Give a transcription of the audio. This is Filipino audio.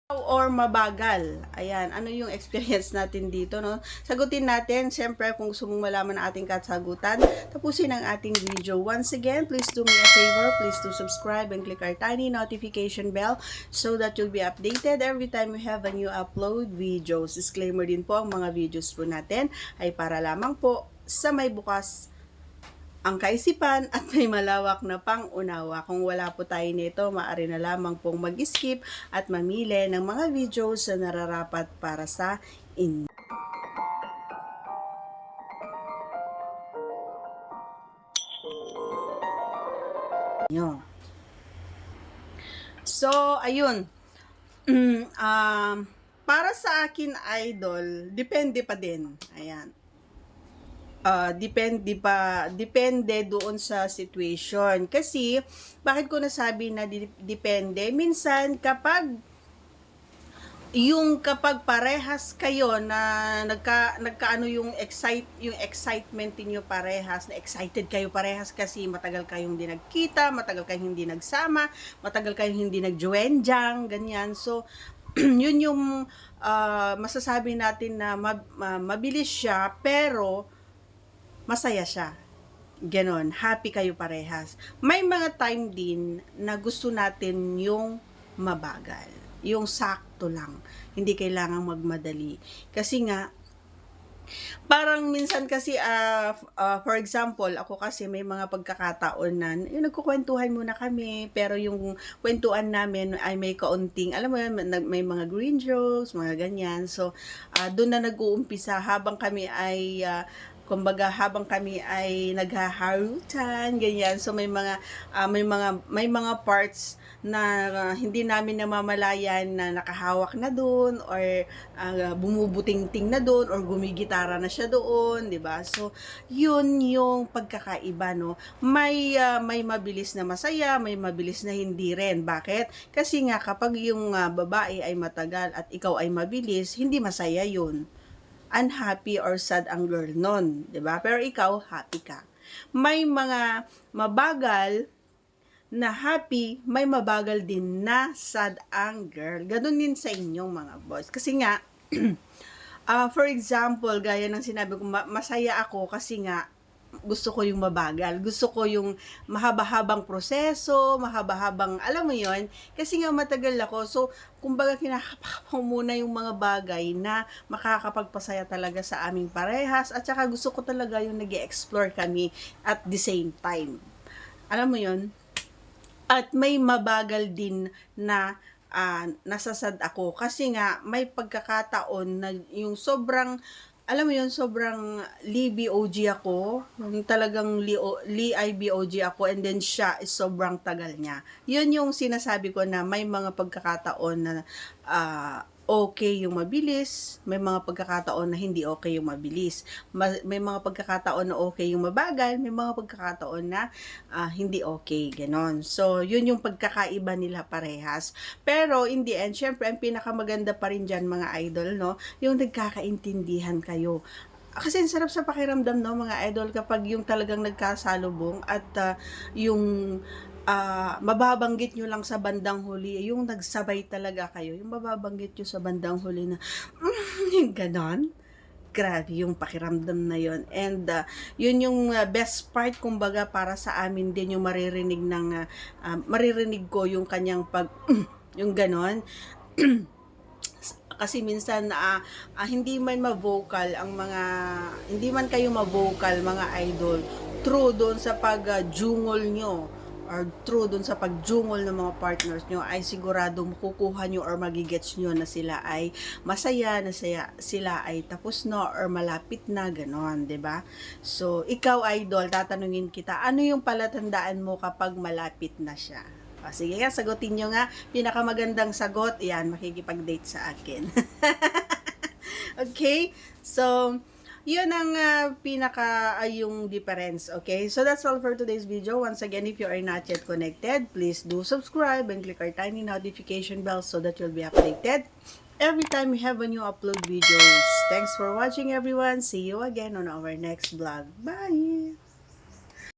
Or mabagal? Ayan, ano yung experience natin dito, no? Sagutin natin, siyempre, kung gusto mong malaman ang ating kasagutan, tapusin ang ating video. Once again, please do me a favor, please do subscribe and click our tiny notification bell so that you'll be updated every time we have a new upload videos. Disclaimer din po, ang mga videos po natin ay para lamang po sa may bukas ang kaisipan at may malawak na pang-unawa. Kung wala po tayo nito, maaari na lamang pong mag-skip at mamili ng mga videos na nararapat para sa inyo. So, ayun. Para sa akin, idol, depende pa din. Ayan. Depende doon sa situation. Kasi, bakit ko nasabi na depende? Minsan, kapag parehas kayo na nagkaano yung excitement niyo parehas, na excited kayo parehas kasi matagal kayong hindi nagkita, matagal kayong hindi nagsama, matagal kayong hindi nagjuenjang, ganyan. So, yun yung masasabi natin na mabilis siya, pero masaya siya. Ganon, happy kayo parehas. May mga time din na gusto natin yung mabagal. Yung sakto lang. Hindi kailangang magmadali. Kasi nga, parang minsan kasi, for example, ako kasi may mga pagkakataon na yung nagkukwentuhan muna kami, pero yung kwentuhan namin ay may kaunting, alam mo yun, may mga green jokes, mga ganyan. So, doon na nag-uumpisa habang kami ay kumbaga habang kami ay naghaharutan, ganyan. So may mga parts na hindi namin namamalayan na nakahawak na doon, or bumubuting-ting na doon, or gumigitara na siya doon, 'di ba? So yun yung pagkakaiba, no. May mabilis na masaya, may mabilis na hindi rin. Bakit? Kasi nga kapag yung babae ay matagal at ikaw ay mabilis, hindi masaya yun. Unhappy or sad ang girl nun, 'di ba? Pero ikaw happy ka. May mga mabagal na happy, may mabagal din na sad ang girl. Ganun din sa inyong mga boys. Kasi nga for example, gaya ng sinabi ko, masaya ako kasi nga gusto ko yung mabagal. Gusto ko yung mahaba-habang proseso, mahaba-habang, alam mo yon, kasi nga matagal ako. So, kumbaga kinakapak ko muna yung mga bagay na makakapagpasaya talaga sa aming parehas, at saka gusto ko talaga yung nag-explore kami at the same time. Alam mo yon. At may mabagal din na nasasad ako kasi nga may pagkakataon na yung sobrang, alam mo yun, sobrang li-BOG ako, yung talagang li-IBOG ako, and then siya is sobrang tagal niya. Yun yung sinasabi ko na may mga pagkakataon na okay yung mabilis, may mga pagkakataon na hindi okay yung mabilis. May mga pagkakataon na okay yung mabagal, may mga pagkakataon na hindi okay, ganon. So, yun yung pagkakaiba nila parehas. Pero, in the end, syempre, ang pinakamaganda pa rin dyan, mga idol, no, yung nagkakaintindihan kayo. Kasi ang sarap sa pakiramdam, no, mga idol, kapag yung talagang nagkasalubong at yung mababanggit nyo lang sa bandang huli, yung nagsabay talaga kayo, yung mababanggit nyo sa bandang huli na, yung ganon. Grabe yung pakiramdam na yon. And yun yung best part, kumbaga, para sa amin din, yung maririnig ko yung kanyang yung ganon. Kasi minsan hindi man ma-vocal ang mga, hindi man kayo ma-vocal, mga idol, true doon sa pagjungol nyo, or true dun sa pagjungol ng mga partners nyo, ay sigurado makukuha nyo or magigets nyo na sila ay masaya, na sila ay tapos na or malapit na, ganon, 'di ba? So, ikaw, idol, tatanungin kita, ano yung palatandaan mo kapag malapit na siya? Sige nga, sagutin nyo nga. Pinakamagandang sagot, yan, makikipag-date sa akin. Okay? So, yun ang yung difference, okay? So, that's all for today's video. Once again, if you are not yet connected, please do subscribe and click our tiny notification bell so that you'll be updated every time we have a new upload videos. Thanks for watching, everyone. See you again on our next vlog. Bye!